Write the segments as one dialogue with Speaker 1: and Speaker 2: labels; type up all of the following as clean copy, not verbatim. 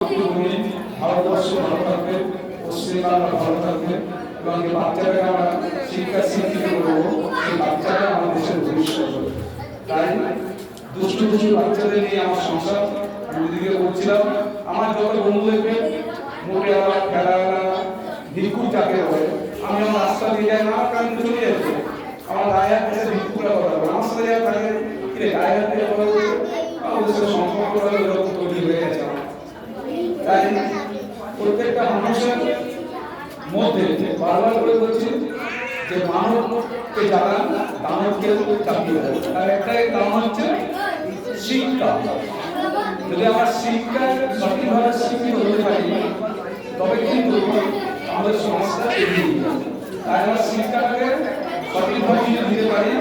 Speaker 1: মাতৃভূমি ভারতবর্ষ ভালো থাকবে, পশ্চিমবাংলা ভালো থাকবে এবং এই বাচ্চাটাকে আমরা শিক্ষা শিক্ষিত করবো, সেই বাচ্চারা আমার দেশের ভবিষ্যৎ হবে। তাই দুষ্টু দুষ্টু বাচ্চাদের নিয়ে আমার সংসার দিদিকে বলছিলাম। আমার যত বন্ধুদেরকে মোটে আলা খেলা ভিক্ষুক যাকে বলে, আমি আমার রাস্তা দিয়ে যাই না কারণ চলে যাচ্ছে আমার গায়ে হাত এসে ভিক্ষুকরা কথা বলে, আমার সাথে যারা থাকে কিরে গায়ে হাত দিয়ে কথা বলছে, ওদের সাথে সম্পর্ক এরকম তৈরি হয়ে গেছে। তাই প্রত্যেকটা মানুষের মধ্যে বারবার করে বলছি যে মানবকে যারা দানবকে চাপিয়ে দেয়, তার একটাই কারণ হচ্ছে শিক্ষা। যদি আমার শিক্ষা সঠিকভাবে শিক্ষিত হতে পারি তবে কিন্তু আমাদের সমস্যা এগিয়ে যাবে। তাই আমরা শিক্ষাটাকে সঠিকভাবে দিতে পারি,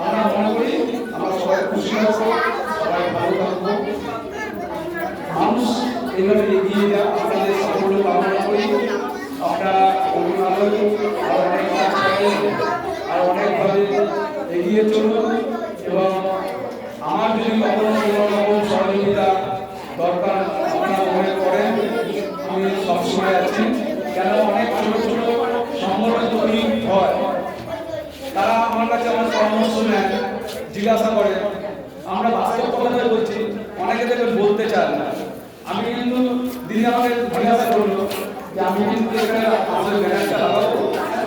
Speaker 1: আমরা মনে করি আমরা সবাই খুশি থাকবো, সবাই ভালো থাকবো, মানুষ এইভাবে এগিয়ে যা আপনাদের সাফল্য কামনা করি। আপনারা আর অনেকভাবে এগিয়ে চলুন এবং আমার যদি কখনো কোনো রকম সহযোগিতা দরকার আপনারা মনে করেন আমি সবসময় আছি। কেন অনেক ছোট ছোট সংগঠন তৈরি হয়, তারা আমার কাছে আমার পরামর্শ নেয়, জিজ্ঞাসা করে। আমরা বাস্তব কথাটা বলছি, অনেকে দেখবেন বলতে চান না। আমি কিন্তু দিদি আমাকে জিজ্ঞাসা করলো যে আমি কিন্তু এখানে আমাদের ব্যানারটা লাগাবো,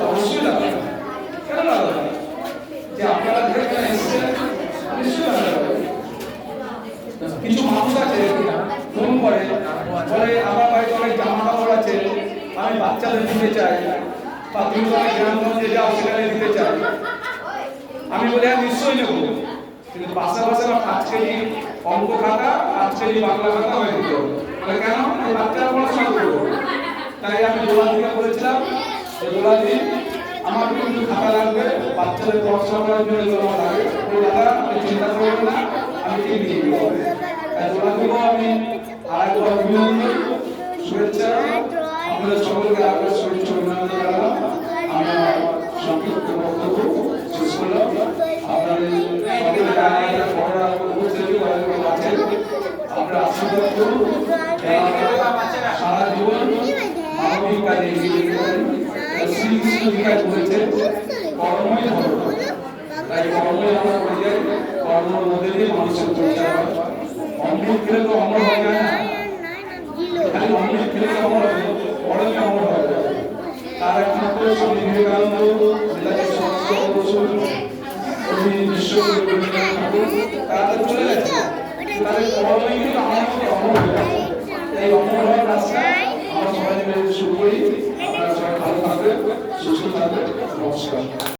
Speaker 1: অবশ্যই লাগাবো। কেন লাগাবো? যে আপনারা যেখানে এসেছেন নিশ্চয়ই লাগাবো। কিছু মানুষ আছে ফোন করে বলে আমার বাড়িতে অনেক জামা কাপড় আছে, আমি বাচ্চাদের দিতে চাই, বা তুমি অনেক গ্রামগঞ্জে যাও সেখানে দিতে চাই। আমি বলি হ্যাঁ নিশ্চয়ই নেবো, কিন্তু পাশাপাশি আমার 5 কেজি অঙ্ক খাতা 5 কেজি বাংলা খাতা হয়ে দিত। বলে কেন? বাচ্চারা পড়াশোনা করবো। তাই আমি দোলাদিকে বলেছিলাম দোলাদি আমার কিন্তু খাতা লাগবে, বাচ্চাদের পড়াশোনা করার জন্য আমার লাগে, ওই দাদা আপনি চিন্তা করবেন না, আমি ঠিক নিয়ে দেবো। তাই দোলাদিকেও আমি আরেকবার অভিনন্দন শুভেচ্ছা, আপনাদের সকলকে আপনার শুভেচ্ছা অভিনন্দন জানালাম। আমরা সংক্ষিপ্ত বক্তব্য শেষ করলাম। আপনাদের সকলের জায়গায় বড়রা উপস্থিতি আছেন, আপনারা আশীর্বাদ করুন, সারা জীবন মানবিক কাজে এগিয়ে যেতে পারেন। শ্রীকৃষ্ণ গীতায় বলেছেন কর্মই ধর্ম, তাই কর্মই আমরা করে যাই, কর্মের মধ্যে দিয়ে মানুষের পরিচয় হয়। অমৃত খেলে তো অমর হয়ে যায় না, খালি অমৃত খেলে তো অমর হবে, পড়লে অমর হবে। তার একমাত্র স্বামী বিবেকানন্দ, নেতাজি সুভাষচন্দ্র বসু, কবি বিশ্বকবি ঠাকুর, তারা তো চলে গেছে, তাদের কর্মই কিন্তু আমার মধ্যে অমর হয়ে গেছে। এই অমর হওয়ার রাস্তা আমরা সবাই মিলে শুরু করি। আপনারা সবাই ভালো থাকবেন, সুস্থ থাকবেন। নমস্কার।